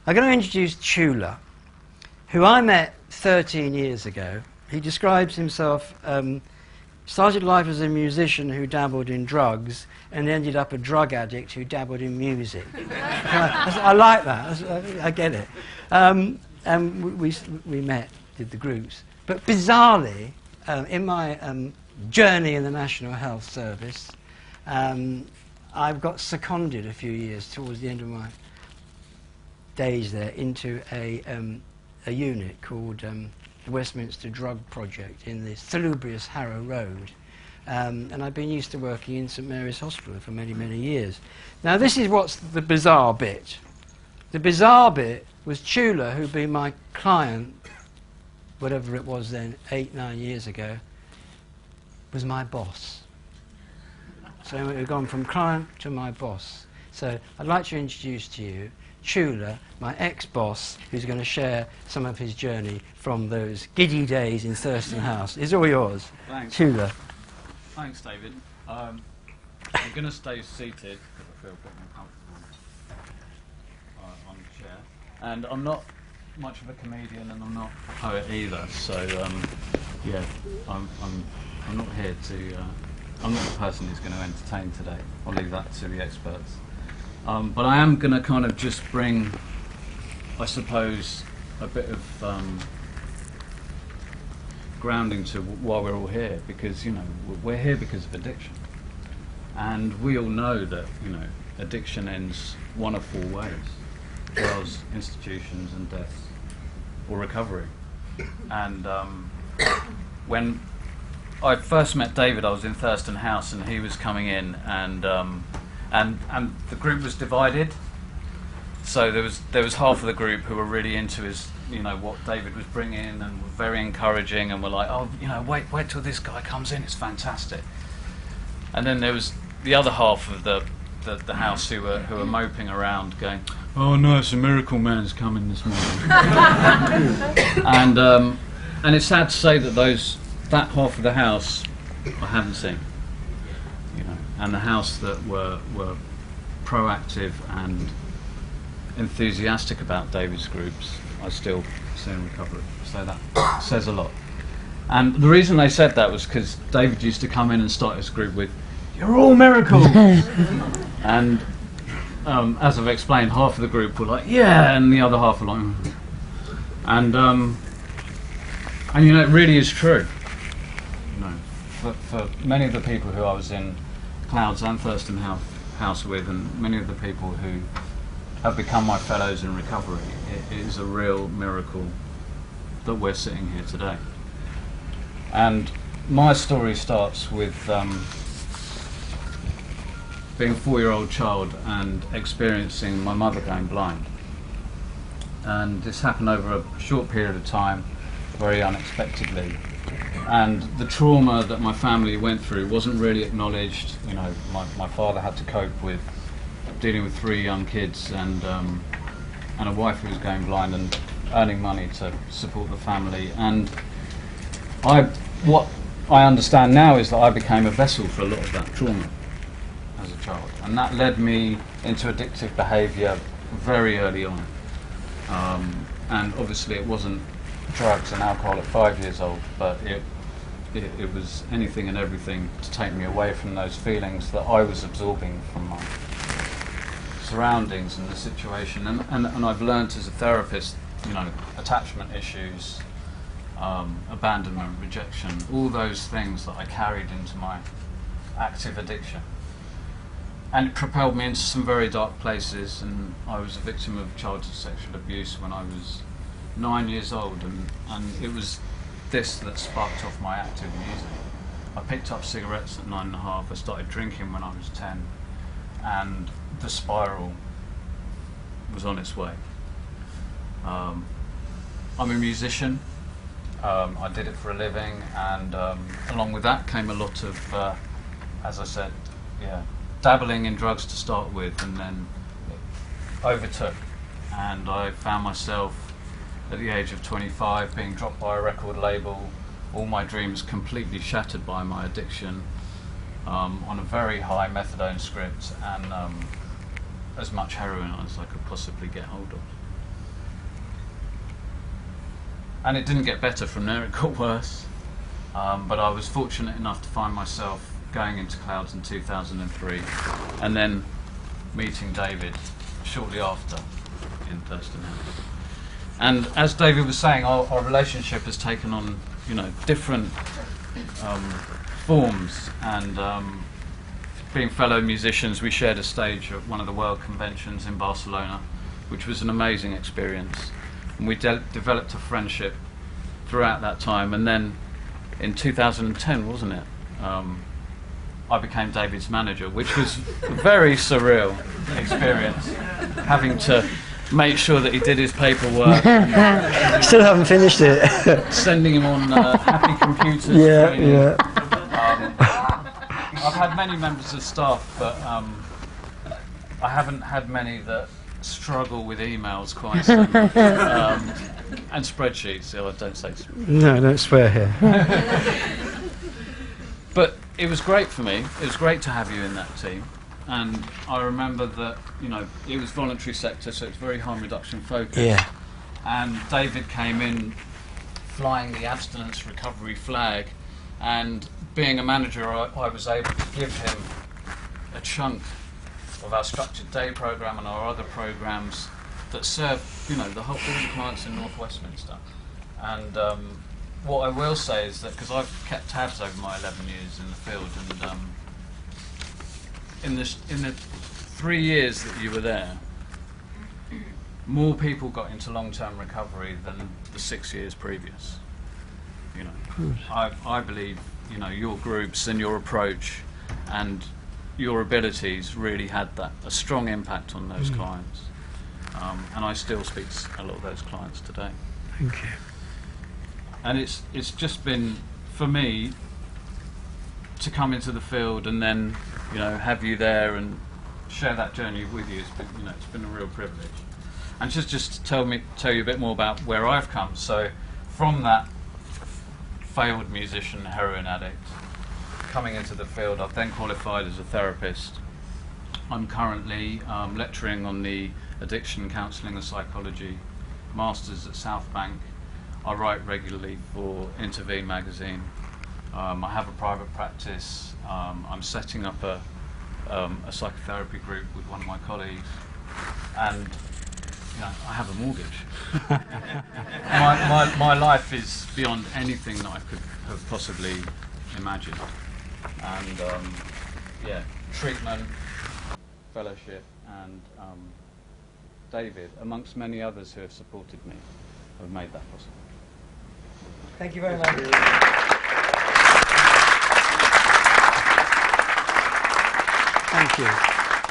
I'm going to introduce Chula, who I met 13 years ago. He describes himself, started life as a musician who dabbled in drugs and ended up a drug addict who dabbled in music. I like that. I get it. And we met, did the groups. But bizarrely, in my journey in the National Health Service, I've got seconded a few years towards the end of my days there into a unit called the Westminster Drug Project in the salubrious Harrow Road. And I've been used to working in St Mary's Hospital for many, many years. Now this is what's the bizarre bit. The bizarre bit was Chula, who'd been my client, whatever it was then, 8, 9 years ago, was my boss. So we've gone from client to my boss. So I'd like to introduce to you Chula, my ex-boss, who's going to share some of his journey from those giddy days in Thurston House. It's all yours. Thanks. Chula. Thanks, David. I'm going to stay seated because I feel a bit more comfortable on the chair. And I'm not much of a comedian, and I'm not a poet either. So yeah, I'm not here to. I'm not the person who's going to entertain today. I'll leave that to the experts. But I am going to kind of just bring, I suppose, a bit of grounding to why we're all here, because, you know, we're here because of addiction. And we all know that, you know, addiction ends one of 4 ways: trials, institutions, and deaths, or recovery. And when I first met David, I was in Thurston House, and he was coming in, and the group was divided. So there was half of the group who were really into his, you know, what David was bringing, and were very encouraging, and were like, oh, you know, wait till this guy comes in, it's fantastic. And then there was the other half of the house who were moping around, going, oh no, it's a miracle man's coming this morning. And it's sad to say that that half of the house I haven't seen, you know, and the house that were proactive and enthusiastic about David's groups, I still see in recovery. So that says a lot. And the reason they said that was because David used to come in and start his group with, "You're all miracles." And as I've explained, half of the group were like, "Yeah," and the other half were like, and you know, it really is true. You know, for many of the people who I was in Clouds and Thurston House with, and many of the people who have become my fellows in recovery, it is a real miracle that we're sitting here today. And my story starts with being a 4-year-old child and experiencing my mother going blind. And this happened over a short period of time, very unexpectedly. And the trauma that my family went through wasn't really acknowledged. You know, my father had to cope with dealing with 3 young kids and a wife who was going blind and earning money to support the family. And what I understand now is that I became a vessel for a lot of that trauma as a child, and that led me into addictive behaviour very early on. And obviously it wasn't drugs and alcohol at 5 years old, but it was anything and everything to take me away from those feelings that I was absorbing from my surroundings and the situation. And I've learnt as a therapist, you know, attachment issues, abandonment, rejection, all those things that I carried into my active addiction. And it propelled me into some very dark places, and I was a victim of childhood sexual abuse when I was 9 years old, and it was this that sparked off my active music. I picked up cigarettes at 9.5, I started drinking when I was 10, and the spiral was on its way. I'm a musician, I did it for a living, and along with that came a lot of, as I said, dabbling in drugs to start with, and then it overtook, and I found myself at the age of 25 being dropped by a record label, all my dreams completely shattered by my addiction, on a very high methadone script, and as much heroin as I could possibly get hold of. And it didn't get better from there, it got worse. But I was fortunate enough to find myself going into clouds in 2003 and then meeting David shortly after in Thurston House. And as David was saying, our relationship has taken on, you know, different forms, and being fellow musicians, we shared a stage at one of the World Conventions in Barcelona, which was an amazing experience. And we developed a friendship throughout that time. And then in 2010, wasn't it? I became David's manager, which was a very surreal experience, having to make sure that he did his paperwork. Still haven't finished it. Sending him on Happy Computers training. Yeah. I've had many members of staff, but I haven't had many that struggle with emails quite so much. And spreadsheets. Oh, don't say spreadsheets. No, don't swear here. But it was great for me. It was great to have you in that team. And I remember that, you know, it was voluntary sector, so it's very harm reduction focused. Yeah. And David came in flying the abstinence recovery flag, and being a manager, I was able to give him a chunk of our structured day program and our other programs that serve, you know, all the clients in North Westminster. And what I will say is that, because I've kept tabs over my 11 years in the field, and in the 3 years that you were there, more people got into long-term recovery than the 6 years previous. You know, I believe, you know, your groups and your approach and your abilities really had a strong impact on those clients. And I still speak to a lot of those clients today. Thank you. And it's just been, for me, to come into the field and then, you know, have you there and share that journey with you. It's been, you know, it's been a real privilege. And just to tell you a bit more about where I've come. So, from that failed musician, heroin addict, coming into the field, I've then qualified as a therapist. I'm currently lecturing on the addiction counselling and psychology masters at South Bank. I write regularly for Intervene magazine. I have a private practice. I'm setting up a psychotherapy group with one of my colleagues, and you know, I have a mortgage. my life is beyond anything that I could have possibly imagined. And yeah, treatment, fellowship, and David, amongst many others who have supported me, have made that possible. Thank you very much. Thank you.